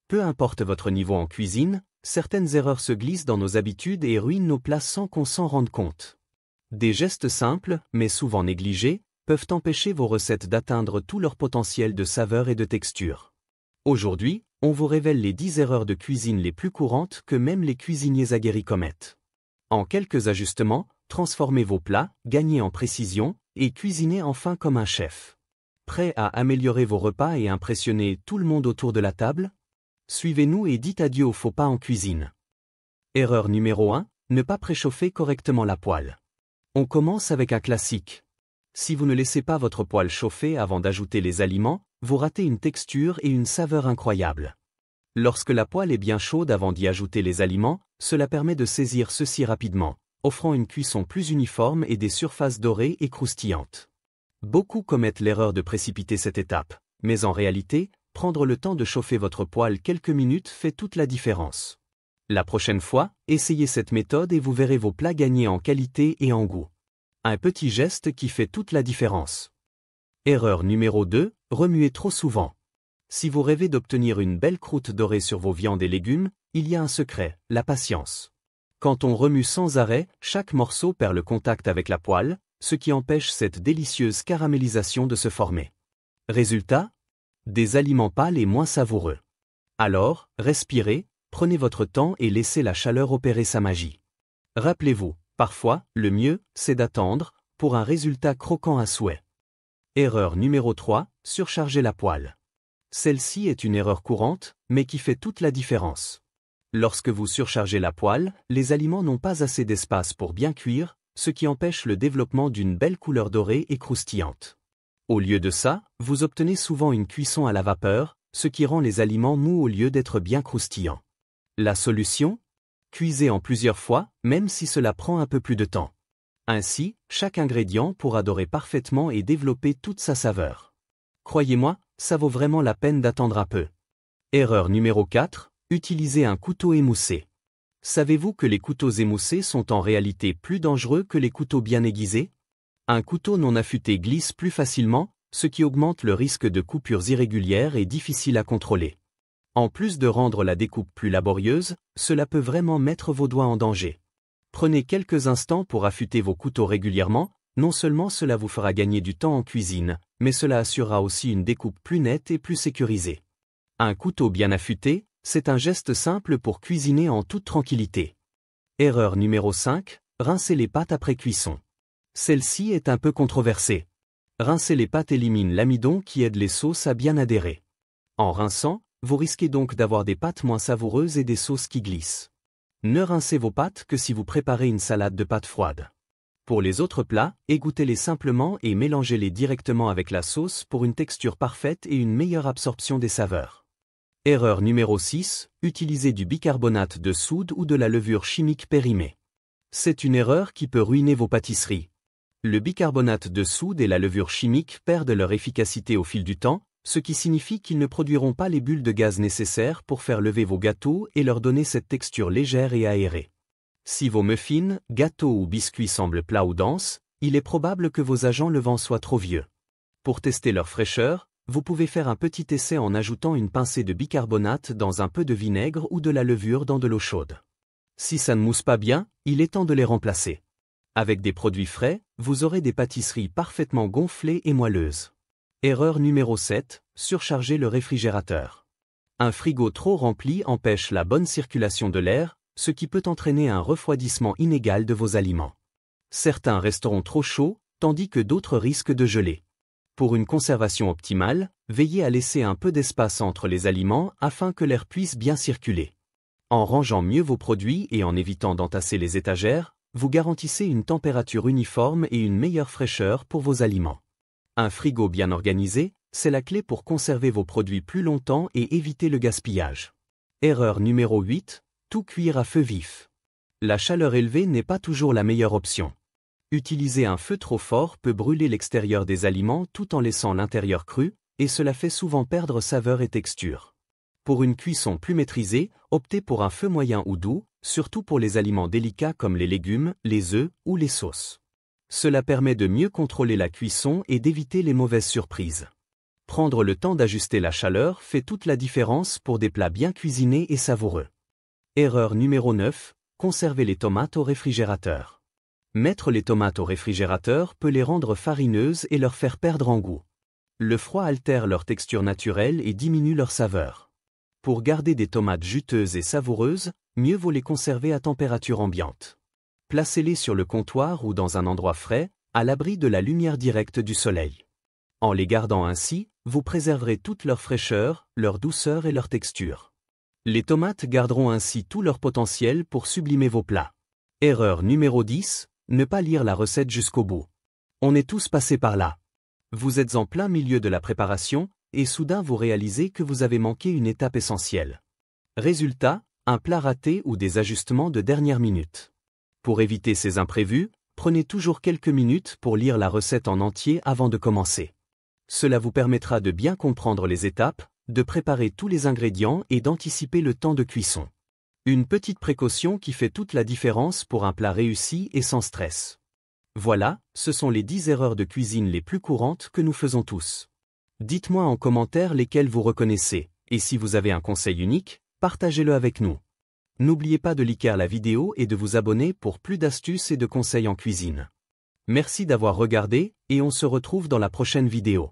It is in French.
Peu importe votre niveau en cuisine, certaines erreurs se glissent dans nos habitudes et ruinent nos plats sans qu'on s'en rende compte. Des gestes simples, mais souvent négligés, peuvent empêcher vos recettes d'atteindre tout leur potentiel de saveur et de texture. Aujourd'hui, on vous révèle les 10 erreurs de cuisine les plus courantes que même les cuisiniers aguerris commettent. En quelques ajustements, transformez vos plats, gagnez en précision, et cuisinez enfin comme un chef. Prêt à améliorer vos repas et impressionner tout le monde autour de la table? Suivez-nous et dites adieu aux faux pas en cuisine. Erreur numéro 1, ne pas préchauffer correctement la poêle. On commence avec un classique. Si vous ne laissez pas votre poêle chauffer avant d'ajouter les aliments, vous ratez une texture et une saveur incroyables. Lorsque la poêle est bien chaude avant d'y ajouter les aliments, cela permet de saisir ceux-ci rapidement, offrant une cuisson plus uniforme et des surfaces dorées et croustillantes. Beaucoup commettent l'erreur de précipiter cette étape, mais en réalité, prendre le temps de chauffer votre poêle quelques minutes fait toute la différence. La prochaine fois, essayez cette méthode et vous verrez vos plats gagner en qualité et en goût. Un petit geste qui fait toute la différence. Erreur numéro 2, remuez trop souvent. Si vous rêvez d'obtenir une belle croûte dorée sur vos viandes et légumes, il y a un secret, la patience. Quand on remue sans arrêt, chaque morceau perd le contact avec la poêle, ce qui empêche cette délicieuse caramélisation de se former. Résultat? Des aliments pâles et moins savoureux. Alors, respirez, prenez votre temps et laissez la chaleur opérer sa magie. Rappelez-vous, parfois, le mieux, c'est d'attendre, pour un résultat croquant à souhait. Erreur numéro 3, surcharger la poêle. Celle-ci est une erreur courante, mais qui fait toute la différence. Lorsque vous surchargez la poêle, les aliments n'ont pas assez d'espace pour bien cuire, ce qui empêche le développement d'une belle couleur dorée et croustillante. Au lieu de ça, vous obtenez souvent une cuisson à la vapeur, ce qui rend les aliments mous au lieu d'être bien croustillants. La solution? Cuisez en plusieurs fois, même si cela prend un peu plus de temps. Ainsi, chaque ingrédient pourra dorer parfaitement et développer toute sa saveur. Croyez-moi, ça vaut vraiment la peine d'attendre un peu. Erreur numéro 4, utilisez un couteau émoussé. Savez-vous que les couteaux émoussés sont en réalité plus dangereux que les couteaux bien aiguisés? Un couteau non affûté glisse plus facilement, ce qui augmente le risque de coupures irrégulières et difficiles à contrôler. En plus de rendre la découpe plus laborieuse, cela peut vraiment mettre vos doigts en danger. Prenez quelques instants pour affûter vos couteaux régulièrement, non seulement cela vous fera gagner du temps en cuisine, mais cela assurera aussi une découpe plus nette et plus sécurisée. Un couteau bien affûté, c'est un geste simple pour cuisiner en toute tranquillité. Erreur numéro 5, rincez les pâtes après cuisson. Celle-ci est un peu controversée. Rincer les pâtes élimine l'amidon qui aide les sauces à bien adhérer. En rinçant, vous risquez donc d'avoir des pâtes moins savoureuses et des sauces qui glissent. Ne rincez vos pâtes que si vous préparez une salade de pâtes froides. Pour les autres plats, égouttez-les simplement et mélangez-les directement avec la sauce pour une texture parfaite et une meilleure absorption des saveurs. Erreur numéro 6, utilisez du bicarbonate de soude ou de la levure chimique périmée. C'est une erreur qui peut ruiner vos pâtisseries. Le bicarbonate de soude et la levure chimique perdent leur efficacité au fil du temps, ce qui signifie qu'ils ne produiront pas les bulles de gaz nécessaires pour faire lever vos gâteaux et leur donner cette texture légère et aérée. Si vos muffins, gâteaux ou biscuits semblent plats ou denses, il est probable que vos agents levants soient trop vieux. Pour tester leur fraîcheur, vous pouvez faire un petit essai en ajoutant une pincée de bicarbonate dans un peu de vinaigre ou de la levure dans de l'eau chaude. Si ça ne mousse pas bien, il est temps de les remplacer. Avec des produits frais, vous aurez des pâtisseries parfaitement gonflées et moelleuses. Erreur numéro 7, surcharger le réfrigérateur. Un frigo trop rempli empêche la bonne circulation de l'air, ce qui peut entraîner un refroidissement inégal de vos aliments. Certains resteront trop chauds, tandis que d'autres risquent de geler. Pour une conservation optimale, veillez à laisser un peu d'espace entre les aliments afin que l'air puisse bien circuler. En rangeant mieux vos produits et en évitant d'entasser les étagères, vous garantissez une température uniforme et une meilleure fraîcheur pour vos aliments. Un frigo bien organisé, c'est la clé pour conserver vos produits plus longtemps et éviter le gaspillage. Erreur numéro 8, tout cuire à feu vif. La chaleur élevée n'est pas toujours la meilleure option. Utiliser un feu trop fort peut brûler l'extérieur des aliments tout en laissant l'intérieur cru, et cela fait souvent perdre saveur et texture. Pour une cuisson plus maîtrisée, optez pour un feu moyen ou doux, surtout pour les aliments délicats comme les légumes, les œufs ou les sauces. Cela permet de mieux contrôler la cuisson et d'éviter les mauvaises surprises. Prendre le temps d'ajuster la chaleur fait toute la différence pour des plats bien cuisinés et savoureux. Erreur numéro 9, conserver les tomates au réfrigérateur. Mettre les tomates au réfrigérateur peut les rendre farineuses et leur faire perdre en goût. Le froid altère leur texture naturelle et diminue leur saveur. Pour garder des tomates juteuses et savoureuses, mieux vaut les conserver à température ambiante. Placez-les sur le comptoir ou dans un endroit frais, à l'abri de la lumière directe du soleil. En les gardant ainsi, vous préserverez toute leur fraîcheur, leur douceur et leur texture. Les tomates garderont ainsi tout leur potentiel pour sublimer vos plats. Erreur numéro 10, ne pas lire la recette jusqu'au bout. On est tous passés par là. Vous êtes en plein milieu de la préparation, et soudain vous réalisez que vous avez manqué une étape essentielle. Résultat, un plat raté ou des ajustements de dernière minute. Pour éviter ces imprévus, prenez toujours quelques minutes pour lire la recette en entier avant de commencer. Cela vous permettra de bien comprendre les étapes, de préparer tous les ingrédients et d'anticiper le temps de cuisson. Une petite précaution qui fait toute la différence pour un plat réussi et sans stress. Voilà, ce sont les 10 erreurs de cuisine les plus courantes que nous faisons tous. Dites-moi en commentaire lesquelles vous reconnaissez, et si vous avez un conseil unique, partagez-le avec nous. N'oubliez pas de liker la vidéo et de vous abonner pour plus d'astuces et de conseils en cuisine. Merci d'avoir regardé, et on se retrouve dans la prochaine vidéo.